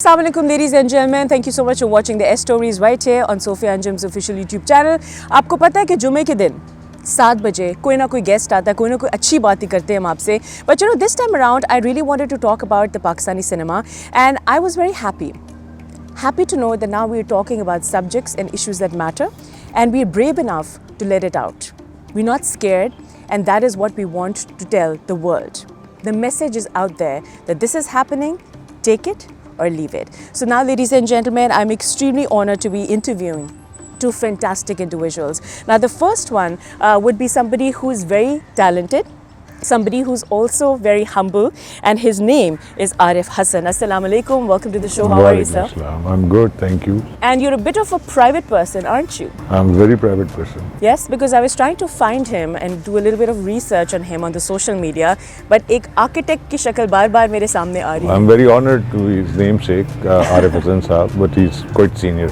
Assalamu alaikum ladies and gentlemen, thank you so much for watching the S Stories right here on Sophiya Anjam's official YouTube channel. आपको पता है कि जुमे के दिन 7 बजे कोई ना कोई गेस्ट आता है, कोई ना कोई अच्छी बात ही करते हैं हम आपसे. But you know, this time around I really wanted to talk about the Pakistani cinema and I was very happy to know that now we are talking about subjects and issues that matter and we are brave enough to let it out. We're not scared and that is what we want to tell the world. The message is out there that this is happening, take it or leave it. So now, ladies and gentlemen, I'm extremely honored to be interviewing two fantastic individuals. Now, the first one would be somebody who is very talented, somebody who's also very humble, and his name is Arif Hassan. Assalamu alaikum, welcome to the show. How are you, sir? I'm good, thank you. And you're a bit of a private person, aren't you? I'm a very private person. Yes, because I was trying to find him and do a little bit of research on him on the social media, but एक architect की शक्ल बार-बार मेरे सामने आ रही है. I'm very honored to his namesake, Arif Hassan Saab, but he's quite senior.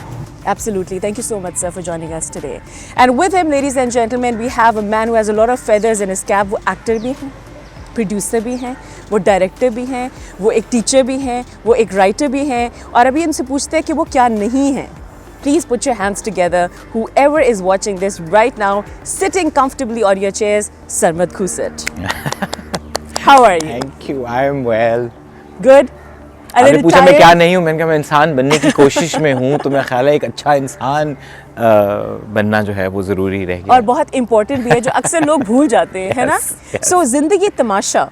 Absolutely. Thank you so much, sir, for joining us today. And with him, ladies and gentlemen, we have a man who has a lot of feathers in his cap. वो actor भी हैं, producer भी हैं, वो director भी हैं, वो एक teacher भी हैं, वो एक writer भी हैं, और अभी इनसे पूछते हैं कि वो क्या नहीं हैं. Please put your hands together, whoever is watching this right now, sitting comfortably on your chairs, Sarmad Khoosat. How are you? Thank you. I am well. Good. आपने पूछा मैं क्या नहीं हूँ, मैंने कहा मैं इंसान बनने की कोशिश में हूँ, तो मेरा ख्याल है एक अच्छा इंसान बनना जो है वो ज़रूरी रहेगा. और बहुत इम्पोर्टेंट भी है जो अक्सर लोग भूल जाते हैं, है ना? So जिंदगी तमाशा,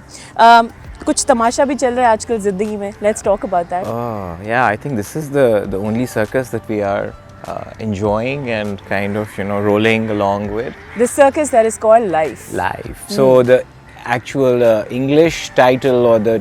कुछ तमाशा भी चल रहा है आजकल ज़िंदगी में. Let's talk about that. Yeah, I think this is the only circus that we are enjoying and kind of rolling along with. The circus that is called life. Life. So the actual English title or the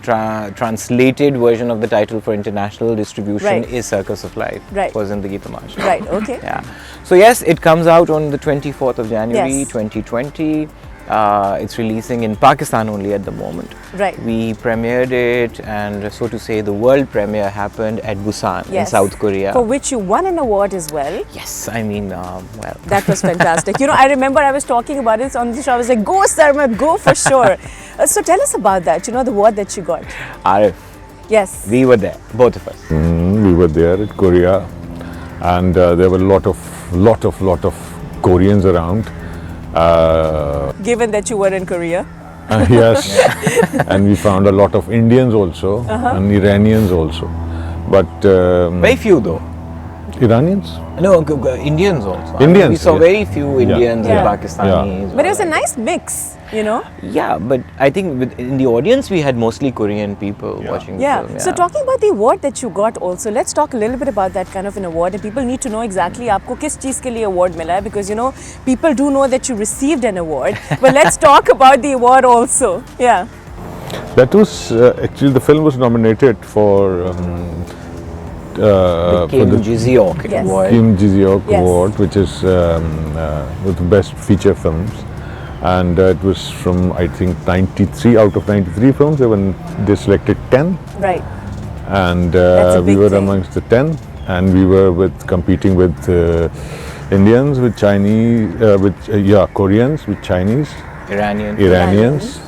translated version of the title for international distribution is Circus of Life for Zindagi Tamasha. Right, okay. Yeah. So yes, it comes out on the 24th of January 2020. It's releasing in Pakistan only at the moment. Right. We premiered it, and so to say, the world premiere happened at Busan in South Korea. For which you won an award as well. Yes, I mean, well. That was fantastic. I remember I was talking about it on the show. I was like, go Sarmad, go for sure. So tell us about that, the award that you got. Arif. Yes. We were there, both of us. We were there at Korea, and there were a lot of Koreans around. Given that you were in Korea. Yes, and we found a lot of Indians also and Iranians also, but very few though. Iranians? No, Indians also. Indians. We saw very few Indians and Pakistanis. But it was a nice mix, Yeah, but I think in the audience we had mostly Korean people watching the film. So talking about the award that you got also, let's talk a little bit about that kind of an award. And people need to know exactly आपको किस चीज़ के लिए award मिला है, because people do know that you received an award. But let's talk about the award also. Yeah. That was actually, the film was nominated for the Kim Ji-seok Award. Kim Ji-seok Award, which is with the best feature films, and it was from, I think, 93 out of 93 films. They selected 10. Right. And we were amongst the 10, and we were competing with Indians, with Chinese, Koreans, with Chinese, Iranians.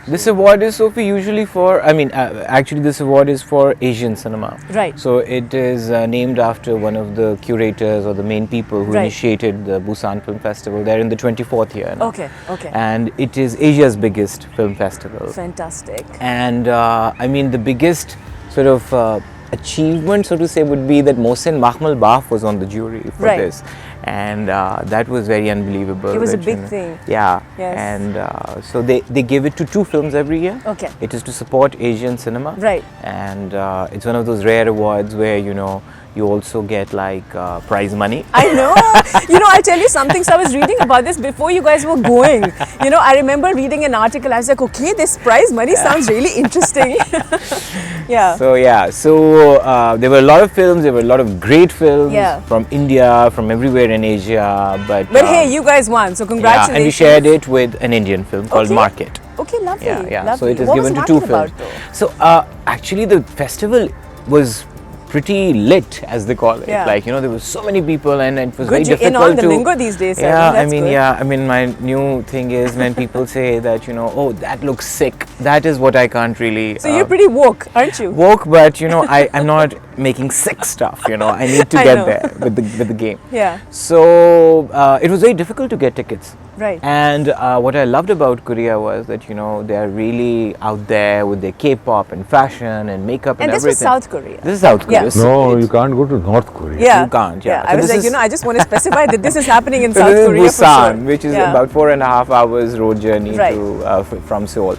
This award is, Sophie, usually for, actually this award is for Asian cinema. Right. So it is named after one of the curators or the main people who initiated the Busan Film Festival. They're in the 24th year now. Okay. And it is Asia's biggest film festival. Fantastic. And the biggest sort of achievement, so to say, would be that Mohsin Mahmal was on the jury for this. And that was very unbelievable. It was a big thing. Yeah. Yes. And so they give it to 2 films every year. Okay. It is to support Asian cinema. Right. And it's one of those rare awards where, you also get like prize money. I know. I'll tell you something. So I was reading about this before you guys were going. I remember reading an article. I was like, okay, this prize money sounds really interesting. So there were a lot of films. There were a lot of great films from India, from everywhere in Asia. But hey, you guys won. So congratulations. Yeah, and we shared it with an Indian film called Market. Okay, lovely. Yeah. Lovely. So it is what given was to 2 Market films. About, so actually the festival was pretty lit, as they call it. Yeah. Like, there were so many people, and it was Good, very you're in difficult on the to. lingo these days. Yeah, That's good. my new thing is when people say that, oh, that looks sick. That is what I can't really. So you're pretty woke, aren't you? Woke, but I'm not making sick stuff. I need to I get know. there with the game. Yeah. So it was very difficult to get tickets. Right. And what I loved about Korea was that they are really out there with their K-pop and fashion and makeup and And this everything. was South Korea. This is South Korea. Yeah. So No, it's- you can't go to North Korea. Yeah. You can't, yeah. So I was this like, is- I just want to specify that this is happening in So South this is Korea for Busan, sure. which is Yeah. about 4.5 hours road journey Right. from Seoul.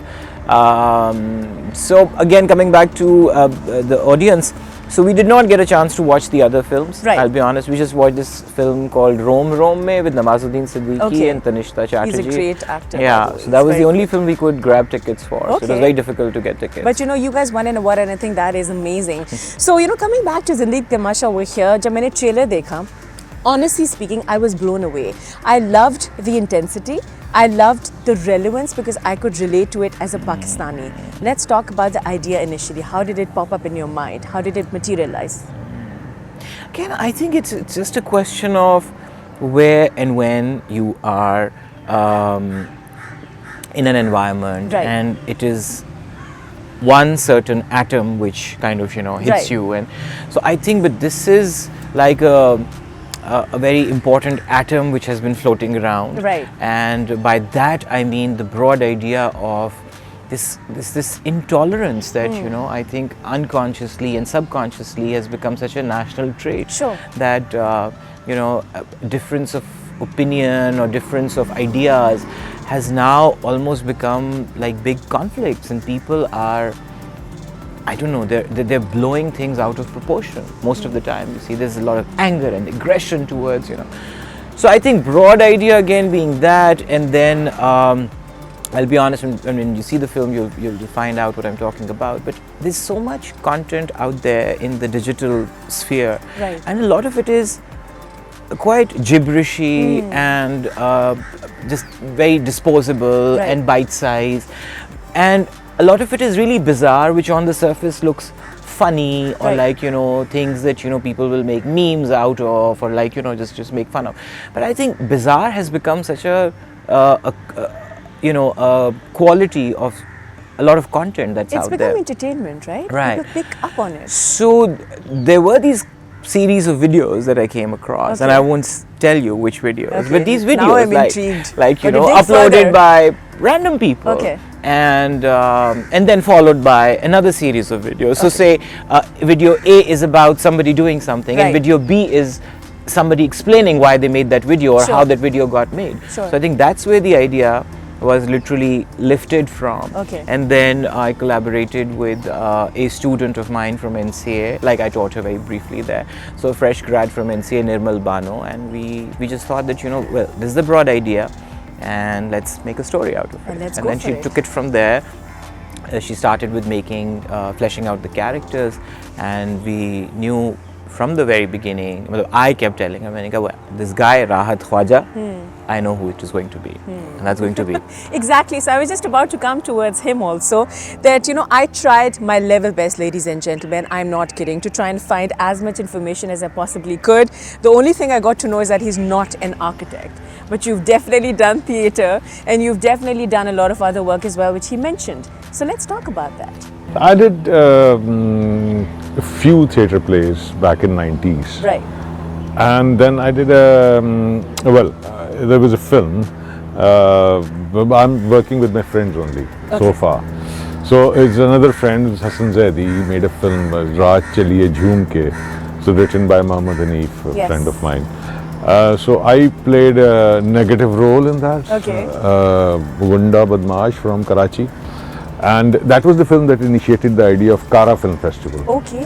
So again, coming back to the audience, so we did not get a chance to watch the other films. Right. I'll be honest, we just watched this film called Rom Rom Mein with Nawazuddin Siddiqui Okay. and Tanishta Chatterjee. He's a great actor. by Yeah, the way. so that He's was the very only good. film we could grab tickets for. So it was Okay. very difficult to get tickets. But you guys won an award and I think that is amazing. So, coming back to Zindagi Tamasha over here, जब मैंने trailer देखा, honestly speaking, I was blown away. I loved the intensity. I loved the relevance because I could relate to it as a Pakistani. Let's talk about the idea initially. How did it pop up in your mind? How did it materialize? Again, I think it's just a question of where and when you are in an environment, Right. and it is one certain atom which kind of hits Right. you, and so I think, but this is like a very important atom which has been floating around, Right. and by that I mean the broad idea of this intolerance that I think unconsciously and subconsciously has become such a national trait. Sure. That a difference of opinion or difference of ideas has now almost become like big conflicts, and people are, I don't know, they're blowing things out of proportion most of the time. You see, there's a lot of anger and aggression towards, So I think broad idea again being that, and then I'll be honest, when you see the film, you'll find out what I'm talking about. But there's so much content out there in the digital sphere, Right. and a lot of it is quite gibberishy and just very disposable Right. and bite-sized, and a lot of it is really bizarre, which on the surface looks funny, or Right. like things that people will make memes out of, or like just make fun of. But I think bizarre has become such a quality of a lot of content that's It's out become there. entertainment, right? Right. People pick up on it. So there were these series of videos that I came across, and Okay. I won't tell you which videos, Okay. but these Now videos, I'm intrigued. like But you dig uploaded further. by random people, Okay. and then followed by another series of videos. So say video A is about somebody doing something, Right. and video B is somebody explaining why they made that video or Sure. how that video got made. Sure. So I think that's where the idea was literally lifted from. Okay. And then I collaborated with a student of mine from NCA, like I taught her very briefly there. So a fresh grad from NCA, Nirmal Bano, and we just thought that, well, this is the broad idea, and let's make a story out of it. And let's and go then for she it. took it from there. She started with fleshing out the characters, and we knew from the very beginning, I kept telling her, well, this guy, Rahat Khwaja, I know who it is going to be, and that's going to be. Exactly. So I was just about to come towards him also, that I tried my level best, ladies and gentlemen, I'm not kidding, to try and find as much information as I possibly could. The only thing I got to know is that he's not an architect, but you've definitely done theatre, and you've definitely done a lot of other work as well, which he mentioned. So let's talk about that. I did a few theatre plays back in 90s. Right. And then I did there was a film. I'm working with my friends only so far. So it's another friend, Hassan Zaidi, he made a film, Raat Chaliye Jhoom Ke, so written by Mohammad Hanif, a Yes. friend of mine. So I played a negative role in that. Okay. Gunda Badmash from Karachi. And that was the film that initiated the idea of Kara Film Festival. Okay.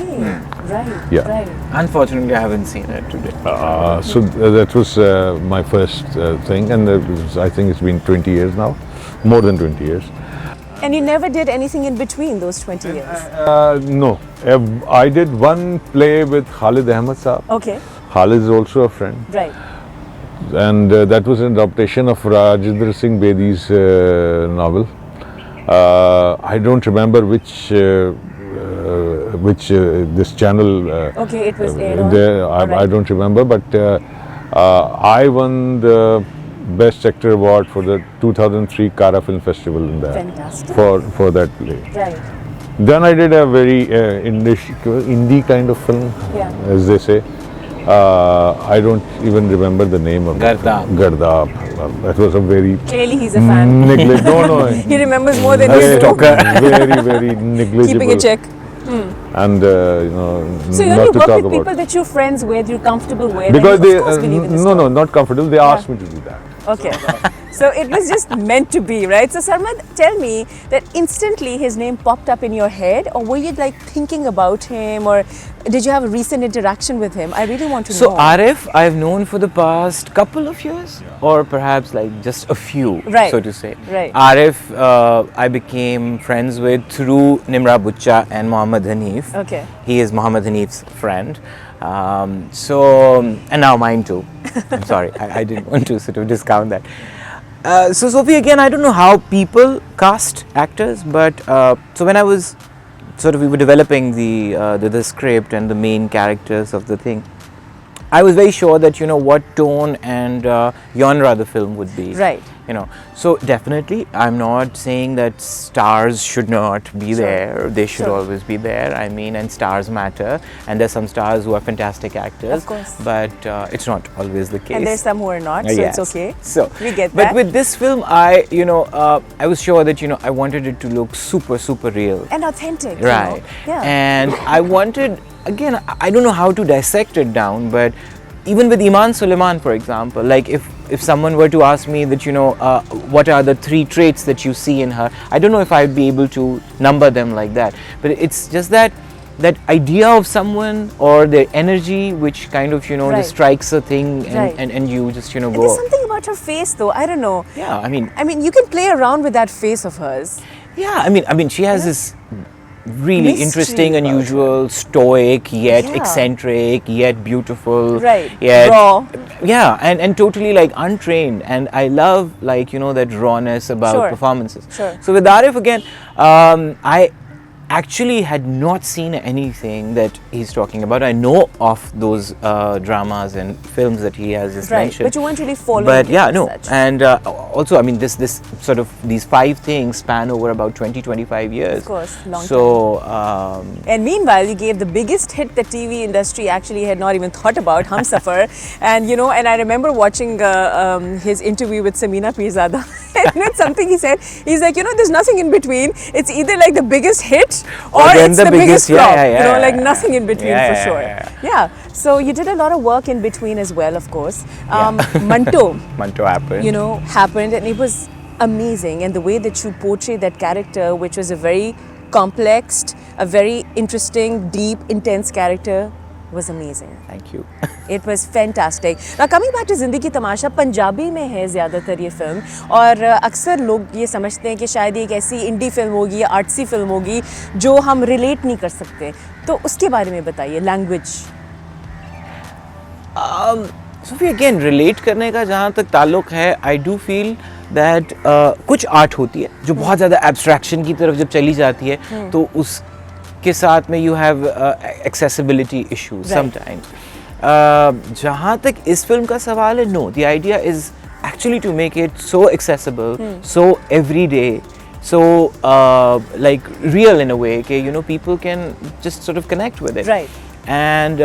Right. Yeah. Right. Unfortunately, I haven't seen it today. So that was my first thing, and I think it's been 20 years now, more than 20 years. And you never did anything in between those 20 years? No, I did one play with Khalid Ahmed Saab. Okay. Khalid is also a friend, Right. and that was an adaptation of Rajinder Singh Bedi's novel. I don't remember which which this channel. Okay, it was aired on. There, I Alright. don't remember, but I won the Best Actor Award for the 2003 Kara Film Festival in that. Fantastic. For that play. Right. Then I did a very indie kind of film, Yeah. as they say. I don't even remember the name of it. Gardab. That was a very Clearly, he's a fan. no. He remembers more than Very, you do. very negligible. Keeping a check. And you know, So you not only to work talk with about. people that you're friends with, you're comfortable with. Because and you, they of course, believe in the no, story. not comfortable. They asked me to do that. Okay. So it was just meant to be, right? So Sarmad, tell me that instantly his name popped up in your head, or were you like thinking about him, or did you have a recent interaction with him? I really want to So know. Arif, I've known for the past couple of years, or perhaps like just a few, Right. so to say. Right. Arif, I became friends with through Nimra Bucha and Mohammad Hanif. Okay. He is Mohammad Hanif's friend. So, and now mine too. I'm sorry, I didn't want to sort of discount that. So Sophie, again, I don't know how people cast actors, but so when I was we were developing the script and the main characters of the thing, I was very sure that what tone and genre the film would be. Right. So definitely, I'm not saying that stars should not be there. They should always be there. I mean, and stars matter. And there's some stars who are fantastic actors. Of course. But it's not always the case. And there's some who are not, so Yes. it's okay. So we get but that. with this film, I was sure that I wanted it to look super real. And authentic. Right. Yeah. And I wanted, again, I don't know how to dissect it down, but even with Iman Suleiman, for example, like if someone were to ask me that, what are the 3 traits that you see in her, I don't know if I'd be able to number them like that. But it's just that idea of someone or their energy, which kind of, Right. just strikes a thing and, Right. and you just, And go. there's something about her face, though. I don't know. Yeah, I mean, you can play around with that face of hers. yeah, I mean, she has this really Mystery interesting, about unusual, stoic, yet Yeah. eccentric, yet beautiful, Right. yet Raw. yeah, and totally like untrained. And I love that rawness about Sure. performances. Sure. So with Arif again, I actually had not seen anything that he's talking about. I know of those dramas and films that he has just Right. mentioned. But you weren't really following But it yeah, as no. such. And also, I mean, this sort of these 5 things span over about 20-25 years. Of course, long So, And meanwhile, you gave the biggest hit the TV industry actually had not even thought about, Humsafar. And and I remember watching his interview with Samina Pirzada. And it's something he said. He's like, there's nothing in between. It's either like the biggest hit or then it's the the biggest biggest- flop. yeah, Like nothing in between Yeah, for yeah, sure. yeah. So you did a lot of work in between as well, of course. Manto, Manto happened. happened, and it was amazing. And the way that you portrayed that character, which was a very complex, a very interesting, deep, intense character, was amazing. Thank you. It was fantastic. Now coming back to Zindagi Tamasha, Punjabi में है ज़्यादातर ये film और अक्सर लोग ये समझते हैं कि शायद ये एक ऐसी इंडी फिल्म होगी या आर्ट्सी फिल्म होगी जो हम रिलेट नहीं कर सकते. तो उसके बारे में बताइए, लैंग्वेज. Sophie, again, relate करने का जहाँ तक ताल्लुक है, I do feel that कुछ आर्ट होती है जो बहुत ज़्यादा एब्स्ट्रैक्शन की तरफ जब चली जाती है तो उसके साथ में you have accessibility issues sometimes. जहाँ तक इस फिल्म का सवाल है, no, the idea is actually to make it so accessible, so everyday, so like real in a way, okay, people can just sort of connect with it. Right. And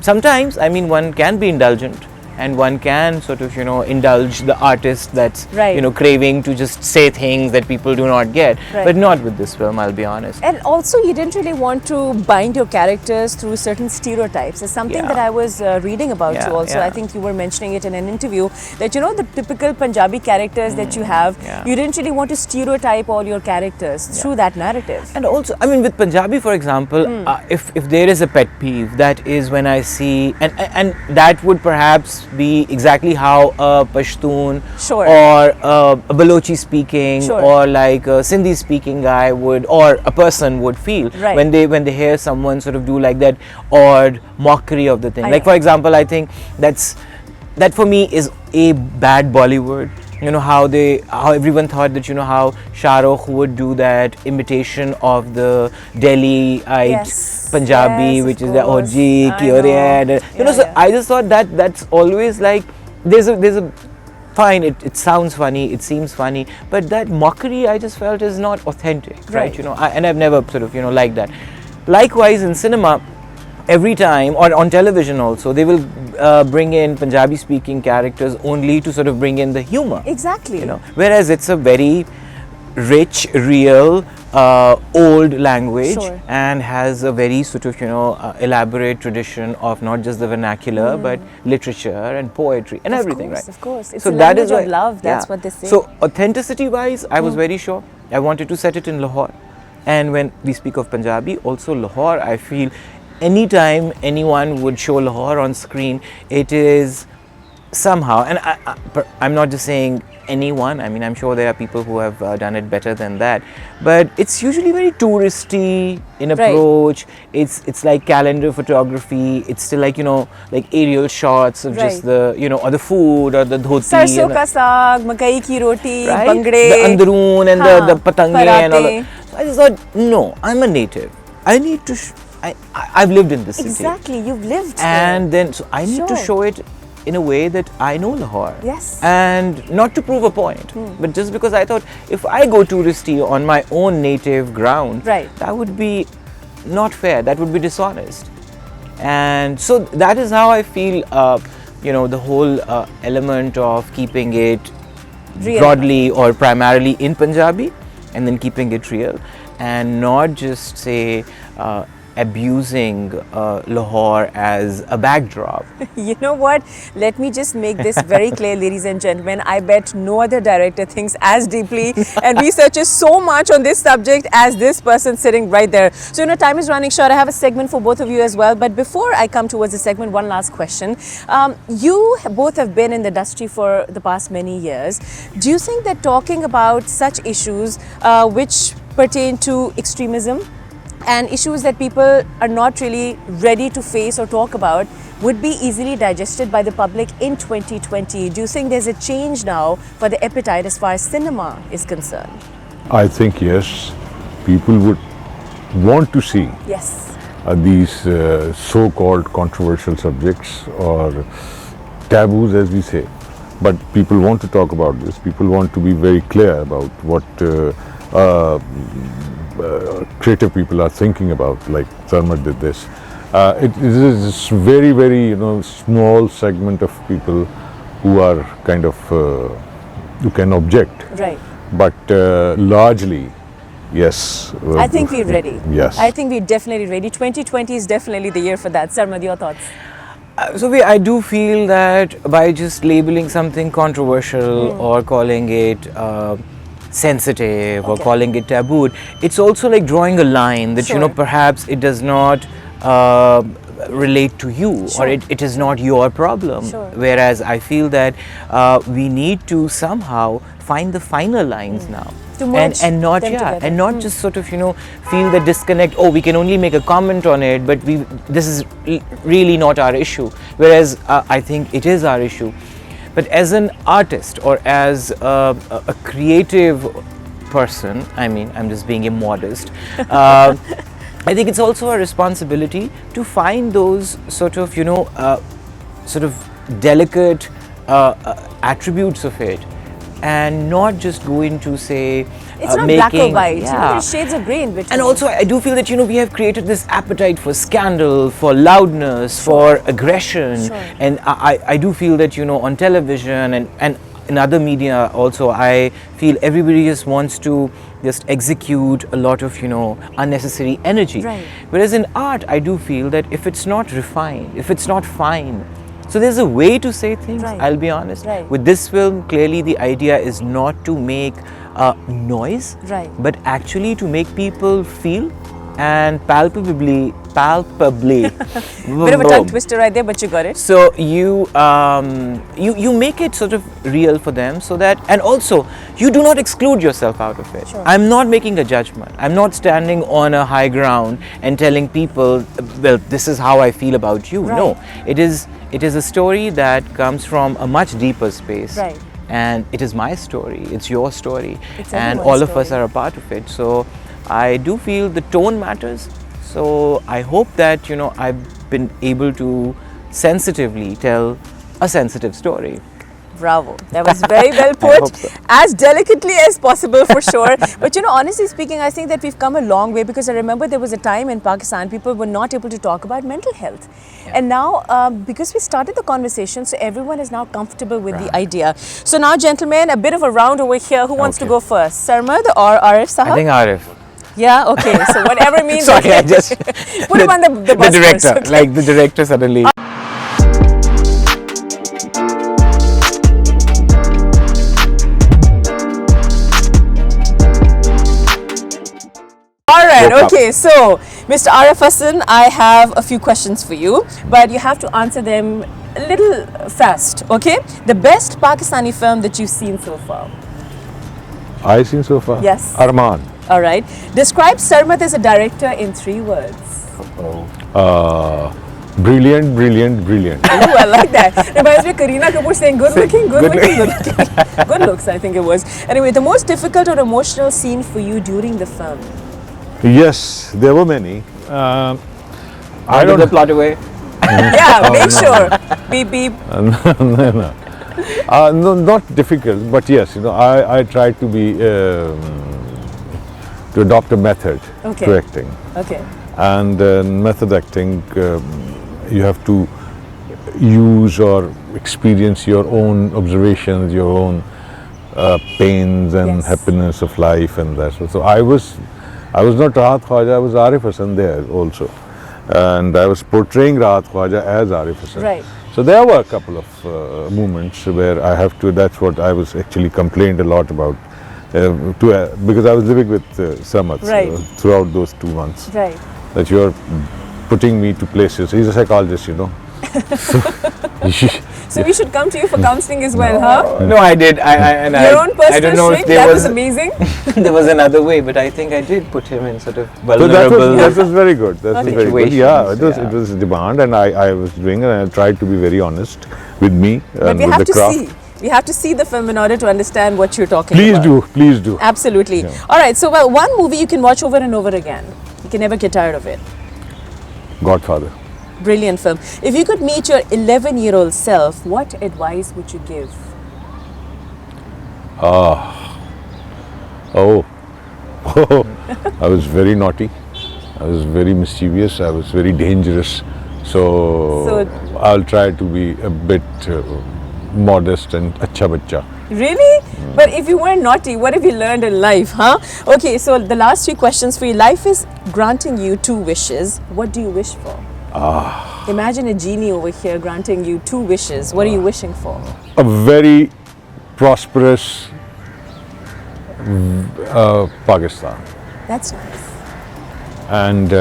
sometimes, I mean, one can be indulgent and one can sort of, indulge the artist that's, Right. Craving to just say things that people do not get. Right. But not with this film, I'll be honest. And also, you didn't really want to bind your characters through certain stereotypes. It's something Yeah. that I was reading about Yeah, you also. yeah. I think you were mentioning it in an interview that, the typical Punjabi characters that you have, yeah. you didn't really want to stereotype all your characters through that narrative. And also, I mean, with Punjabi, for example, if there is a pet peeve, that is when I see, and that would perhaps be exactly how a Pashtun Sure. or a Balochi speaking Sure. or like a Sindhi speaking guy would, or a person would feel Right. when they hear someone sort of do like that odd mockery of the thing. I Like know. for example, I think that for me is a bad Bollywood. How everyone thought that how Shah Rukh would do that imitation of the Delhiite Yes. Punjabi, Yes, of which is the course. Oji, I Kyore, know. and Yeah, so yeah. I just thought that that's always like there's a fine. It sounds funny, it seems funny, but that mockery I just felt is not authentic, right? And I've never sort of liked that. Likewise in cinema, every time, or on television also, they will bring in Punjabi speaking characters only to sort of bring in the humor. Exactly. Whereas it's a very rich, real, old language, Sure. and has a very sort of elaborate tradition of not just the vernacular but literature and poetry and everything, right? Of course. It's So a that is language of why- love. That's yeah. what they say. So authenticity wise, I was very sure. I wanted to set it in Lahore. And when we speak of Punjabi, also Lahore, I feel anytime anyone would show Lahore on screen, it is somehow, and I'm not just saying anyone, I mean, I'm sure there are people who have done it better than that, but it's usually very touristy in approach. It's like calendar photography. It's still like like aerial shots of just the or the food or the dhoti, Sarson ka saag, makai ki roti, right? bangde, The androon and the patange and all parate. that. So I just thought, no, I'm a native. I need to. I've lived in this city. Exactly, you've lived And there. then, so I need to Sure. show it in a way that I know Lahore. Yes. And not to prove a point, but just because I thought if I go touristy on my own native ground, that would be not fair. That would be dishonest. And so that is how I feel, the whole element of keeping it Real. broadly or primarily in Punjabi and then keeping it real, and not just say abusing Lahore as a backdrop. You know what? Let me just make this very clear, ladies and gentlemen. I bet no other director thinks as deeply and researches so much on this subject as this person sitting right there. So, time is running short. I have a segment for both of you as well. But before I come towards the segment, one last question. You both have been in the industry for the past many years. Do you think that talking about such issues which pertain to extremism and issues that people are not really ready to face or talk about would be easily digested by the public in 2020? Do you think there's a change now for the appetite as far as cinema is concerned? I think yes, people would want to see Yes. these so-called controversial subjects or taboos, as we say. But people want to talk about this. People want to be very clear about what creative people are thinking about, like Sarmad did this. It is very, very small segment of people who are kind of who can object. Right. But largely, yes. I think we're ready. Yes. I think we're definitely ready. 2020 is definitely the year for that. Sarmad, your thoughts? Sophie, I do feel that by just labeling something controversial or calling it sensitive or calling it taboo, it's also like drawing a line that perhaps it does not relate to you, or it is not your problem. Whereas I feel that we need to somehow find the finer lines now. And not just sort of feel the disconnect. Oh, we can only make a comment on it, but this is really not our issue. Whereas I think it is our issue. But as an artist or as a creative person, I mean, I'm just being immodest. I think it's also a responsibility to find those sort of delicate attributes of it, and not just go into say it's not making, black or white. yeah. There's shades of grey in between. And also I do feel that we have created this appetite for scandal, for loudness, for aggression, and I do feel that on television and in other media also, I feel everybody just wants to just execute a lot of unnecessary energy. Whereas in art, I do feel that if it's not refined, if it's not fine, so there's a way to say things. I'll be honest. With this film, clearly the idea is not to make noise, but actually to make people feel and palpably bit of a tongue twister right there, but you got it. So you make it sort of real for them, so that, and also you do not exclude yourself out of it. I'm not making a judgment. I'm not standing on a high ground and telling people, well, this is how I feel about you. No, it is a story that comes from a much deeper space. And it is my story, it's your story, and all of us are a part of it. So I do feel the tone matters. So I hope that, I've been able to sensitively tell a sensitive story. Bravo. That was very well hope put. so. As delicately as possible for sure. But honestly speaking, I think that we've come a long way, because I remember there was a time in Pakistan people were not able to talk about mental health. And now, because we started the conversation, so everyone is now comfortable with the idea. So now, gentlemen, a bit of a round over here. Who wants to go first? Sarmad or Arif Sahab? I think Arif. Yeah, okay. So whatever means. Sorry, I just put him on the bus the director, first, okay? like the director suddenly. Alright, okay, so Mr. Arif Hassan, I have a few questions for you, but you have to answer them a little fast, okay? The best Pakistani film that you've seen so far? I've seen so far? Yes. Arman. Alright. Describe Sarmad as a director in 3 words. Brilliant, brilliant, brilliant. Ooh, I like that. Reminds me of Kareena Kapoor saying good looking, good looking. Good looks, I think it was. Anyway, the most difficult or emotional scene for you during the film? Yes, there were many. I Give don't the plot away. Yeah, make sure. Beep, beep. no, not difficult, but yes, I try to be to adopt a method to acting. Okay. And method acting, you have to use or experience your own observations, your own pains and happiness of life, and that. So I was not Rahat Khwaja, I was Arif Hassan there also, and I was portraying Rahat Khwaja as Arif Hassan. Right. So there were a couple of moments where I have to. That's what I was actually complained a lot about, because I was living with Sarmad throughout those 2 months. Right. That you're putting me to places. He's a psychologist, So we should come to you for counselling as well, huh? No, I did. Your own personal I don't know shrink, if there that was was amazing. there was another way, but I think I did put him in sort of So vulnerable. that was very good. That was very good. Situations, Yeah, it was a demand, and I was doing it, and I tried to be very honest with me But and we with have the to craft. see. We have to see the film in order to understand what you're talking Please about. please do. Absolutely. Yeah. All right. So, well, one movie you can watch over and over again. You can never get tired of it. Godfather. Brilliant film. If you could meet your 11-year-old self, what advice would you give? Oh, I was very naughty. I was very mischievous. I was very dangerous. So I'll try to be a bit modest and acha bachcha. Really? But if you weren't naughty, what have you learned in life, huh? Okay, so the last 3 questions for you. Life is granting you 2 wishes. What do you wish for? Imagine a genie over here granting you 2 wishes. What are you wishing for? A very prosperous Pakistan. That's nice. And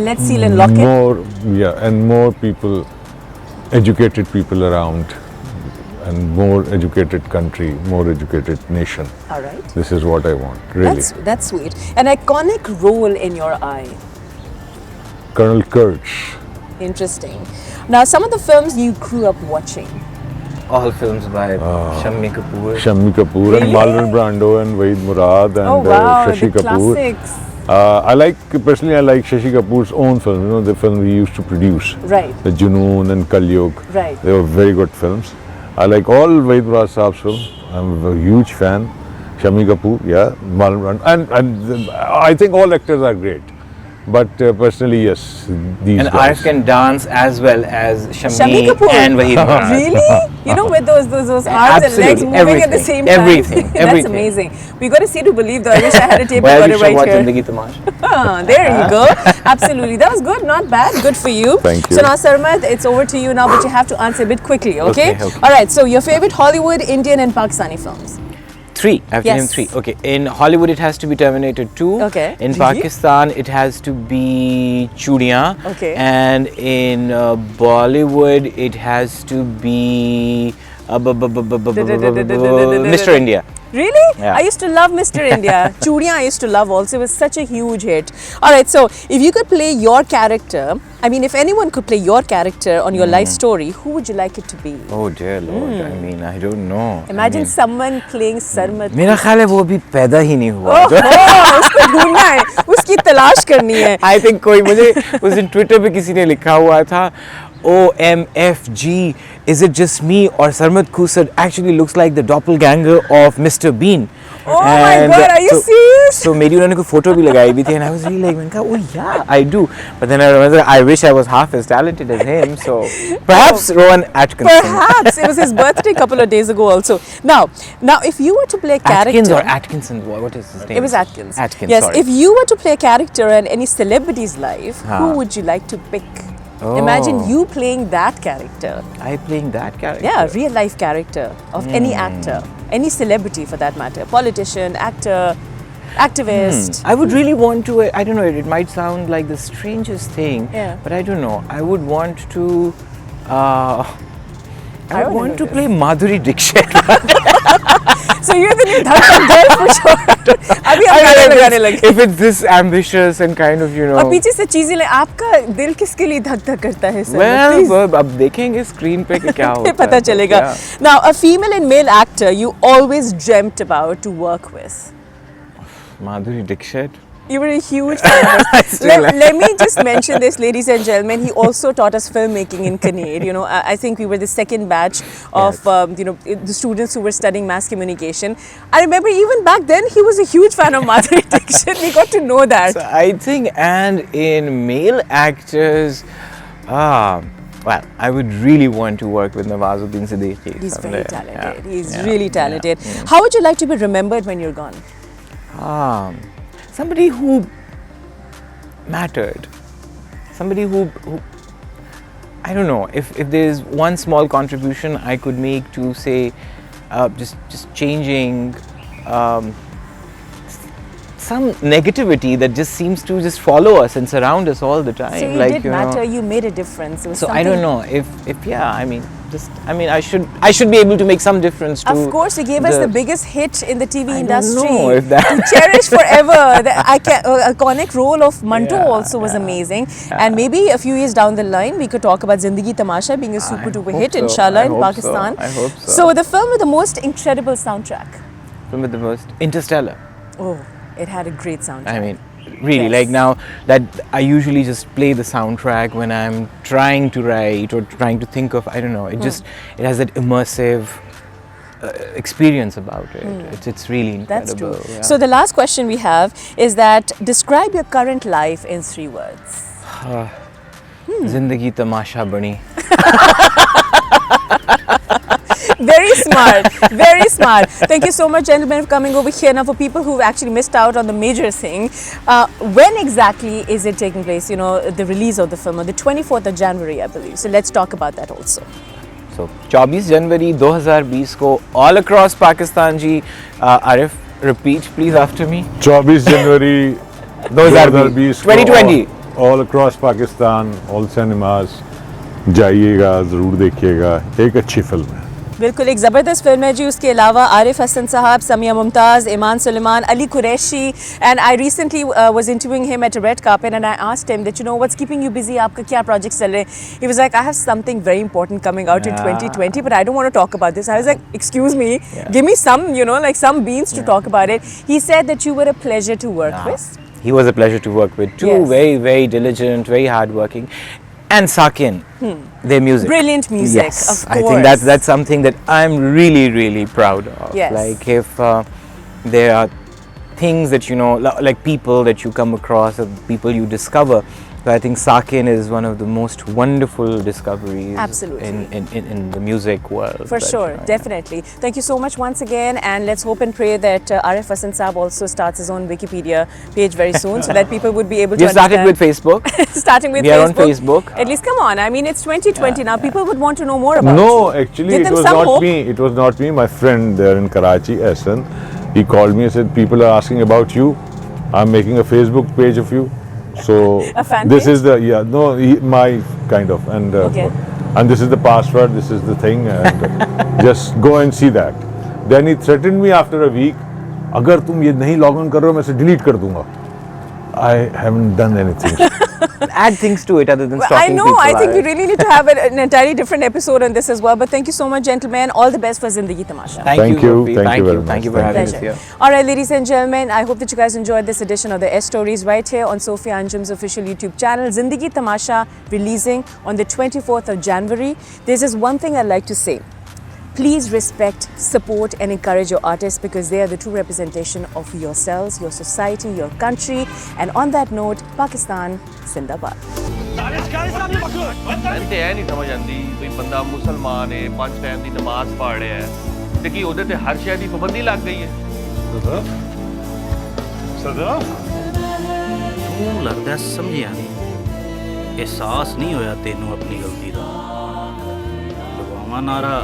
let's seal and lock it. more people, educated people around, and more educated country, more educated nation. All right. This is what I want, really. That's sweet. An iconic role in your eye. Colonel Kurtz. Interesting. Now, some of the films you grew up watching. All films by Shammi Kapoor. Shammi Kapoor Really? and Marlon Brando and Wahid Murad and Oh wow, Shashi the Kapoor. classics. I like Shashi Kapoor's own films, the film he used to produce. Right. The Junoon and Kalyug. Right. They were very good films. I like all Wahid Murad Saab's films. I'm a huge fan. Shammi Kapoor, Marlon Brando. And I think all actors are great. But personally, yes, these And guys. Arif can dance as well as Shammi Shammi Kapoor. and Wahid Murad. Really? You know, with those arms and legs Absolutely. moving at the same time. Everything. That's Everything. amazing. We got to see to believe though. I wish I had a tape Why recorder you should right watch here. Zindagi Tamasha. There you go. Absolutely. That was good. Not bad. Good for you. Thank you. So now, Sarmad, it's over to you now, but you have to answer a bit quickly, okay? Okay. All right. So your favorite Hollywood, Indian and Pakistani films? 3. I've Yes. named 3. Okay. In Hollywood, it has to be Terminator 2. Okay. In Really? Pakistan, it has to be Chudiyan. Okay. And in Bollywood, it has to be Mr. India. Really? Yeah. I used to love Mr. India. Chudiyan I used to love also. It was such a huge hit. Alright, so if you could play your character, I mean if anyone could play your character on your life story, who would you like it to be? Oh dear Lord, I mean, I don't know. Imagine someone playing Sarmad. मेरा ख्याल है वो अभी पैदा ही नहीं हुआ. उसको ढूंढना है, उसकी तलाश करनी है. I think कोई मुझे उस दिन ट्विटर पे किसी ने लिखा हुआ था OMFG, is it just me or Sarmad Khoosat actually looks like the doppelganger of Mr. Bean? Oh my God, are you serious? So मेरी उन्होंने कोई फोटो भी लगाई भी थी and I was really like, मैंने कहा, oh yeah, I do. But then I remember, I wish I was half as talented as him. So perhaps Rowan Atkinson. Perhaps it was his birthday a couple of days ago also. Now if you were to play a character, Atkins or Atkinson? What is his name? it was Atkins. Atkins. Yes, sorry. if you were to play a character in any celebrity's life, who would you like to pick? Oh. Imagine you playing that character. I playing that character. Yeah, real life character of any actor, any celebrity for that matter, politician, actor, activist. I would really want to, I don't know, it might sound like the strangest thing, Yeah. but I don't know. I would want to, I would wanna want know to this. play Madhuri Dixit. So you're the new Dhakkan girl for sure. अभी हम गाने लगाने लगे. If it's this ambitious and kind of, you know. और पीछे से चीजें ले, आपका दिल किसके लिए धक धक करता है सर? Well, अब देखेंगे स्क्रीन पे कि क्या होता है. पता चलेगा. Yeah. Now, a female and male actor you always dreamt about to work with. Madhuri Dixit. You were a huge fan of us. Let me just mention this, ladies and gentlemen. He also taught us filmmaking in Canade. You know, I think we were the second batch of, you know, the students who were studying mass communication. I remember even back then, he was a huge fan of Madhuri Dixit. We got to know that. So I think, and in male actors, well, I would really want to work with Nawazuddin Siddiqui. He's someday. very talented. Yeah. He's Yeah. really talented. Yeah. How would you like to be remembered when you're gone? Somebody who mattered. Somebody who I don't know, if there's one small contribution I could make to say just changing some negativity that just seems to just follow us and surround us all the time. So you like, did you matter. know, You made a difference. It was so I don't something- know if yeah, I mean, I should be able to make some difference to. Of course, you gave us the biggest hit in the TV industry. know if that- To cherish forever. The iconic role of Manto Yeah, also was amazing. And maybe a few years down the line, we could talk about Zindagi Tamasha being a super duper hope hit, so. inshallah, I in hope so. Pakistan. I hope so. So the film with the most incredible soundtrack. Film with the most Interstellar. Oh, it had a great soundtrack. I mean, really, Yes. like now that I usually just play the soundtrack when I'm trying to write or trying to think of, I don't know, it it has that immersive experience about it. It's really That's incredible. true. Yeah. So the last question we have is that describe your current life in 3 words. Zindagi Tamasha bani. Very smart, very smart. Thank you so much, gentlemen, for coming over here. Now, for people who've actually missed out on the major thing, when exactly is it taking place? You know, the release of the film on the 24th of January, I believe. So let's talk about that also. So 24 जनवरी 2020 को all across Pakistan ji. Arif, repeat please after me. 24 January 2020 2020 all across Pakistan, all cinemas, जाइएगा, ज़रूर देखिएगा, एक अच्छी film है. बिल्कुल एक ज़बरदस्त फिल्म है जी. उसके अलावा आरिफ हसन साहब, समिया मुमताज़, ईमान Suleman, Ali Qureshi, and I recently was interviewing him at a red carpet and I asked him that, you know, what's keeping you busy? आपका क्या projects चल रहे हैं? He was like, I have something very important coming out in 2020, but I don't want to talk about this. I was like, excuse me, give me some, you know, like some beans to talk about it. He said that you were a pleasure to work with. He was a pleasure to work with too. Yes. Very, very diligent, very hardworking. And Sakin, their music. Brilliant music, Yes, of I course. think that's something that I'm really, really proud of. Yes. Like if there are things that, you know, like people that you come across, or people you discover. So I think Sakin is one of the most wonderful discoveries Absolutely. in the music world. For that, sure, you know, definitely. Thank you so much once again, and let's hope and pray that Arif Hassan Saab also starts his own Wikipedia page very soon, so that people would be able to We started with understand. Facebook. Starting with We are Facebook. on Facebook. At least, come on. I mean, it's 2020 now. People would want to know more about No, you. actually, Give it them was some not hope. me. It was not me. My friend there in Karachi, Ehsan, he called me and said, people are asking about you. I'm making a Facebook page of you. So A fan this page? is the my kind of, and Okay. and this is the password, this is the thing, and just go and see that. Then he threatened me after a week, अगर तुम ये नहीं log on कर रहे हो मैं इसे delete कर दूंगा. I haven't done anything. Add things to it other than Well, stalking I know. people. I think we really need to have an entirely different episode on this as well. But thank you so much, gentlemen. All the best for Zindagi Tamasha. Thank you, Thank you. Sophie. Thank you very much. Thank you for having us Pleasure. here. All right, ladies and gentlemen, I hope that you guys enjoyed this edition of the S Stories right here on Sophiya Anjam's official YouTube channel. Zindagi Tamasha releasing on the 24th of January. There's just one thing I'd like to say. Please respect, support and encourage your artists because they are the true representation of yourselves, your society, your country. And on that note, Pakistan, Zindabad. ਮੈਨੂੰ ਤੇ ਇਹ ਨਹੀਂ ਸਮਝ ਆਉਂਦੀ ਕੋਈ ਬੰਦਾ ਮੁਸਲਮਾਨ ਹੈ 5 ਟਾਈਮ ਦੀ ਨਮਾਜ਼ ਪੜ੍ਹ ਰਿਹਾ ਹੈ ਤੇ ਕੀ ਉਹਦੇ ਤੇ ਹਰ ਸ਼ੈ ਦੀ ਪਾਬੰਦੀ ਲੱਗ ਗਈ ਹੈ ਸਦਾ ਤੂੰ ਲੱਗਦਾ ਸਮਝਿਆ ਨਹੀਂ ਅਹਿਸਾਸ ਨਹੀਂ ਹੋਇਆ ਤੈਨੂੰ ਆਪਣੀ ਗਲਤੀ ਦਾ ਲਗਾਵਾਂ ਨਾਰਾ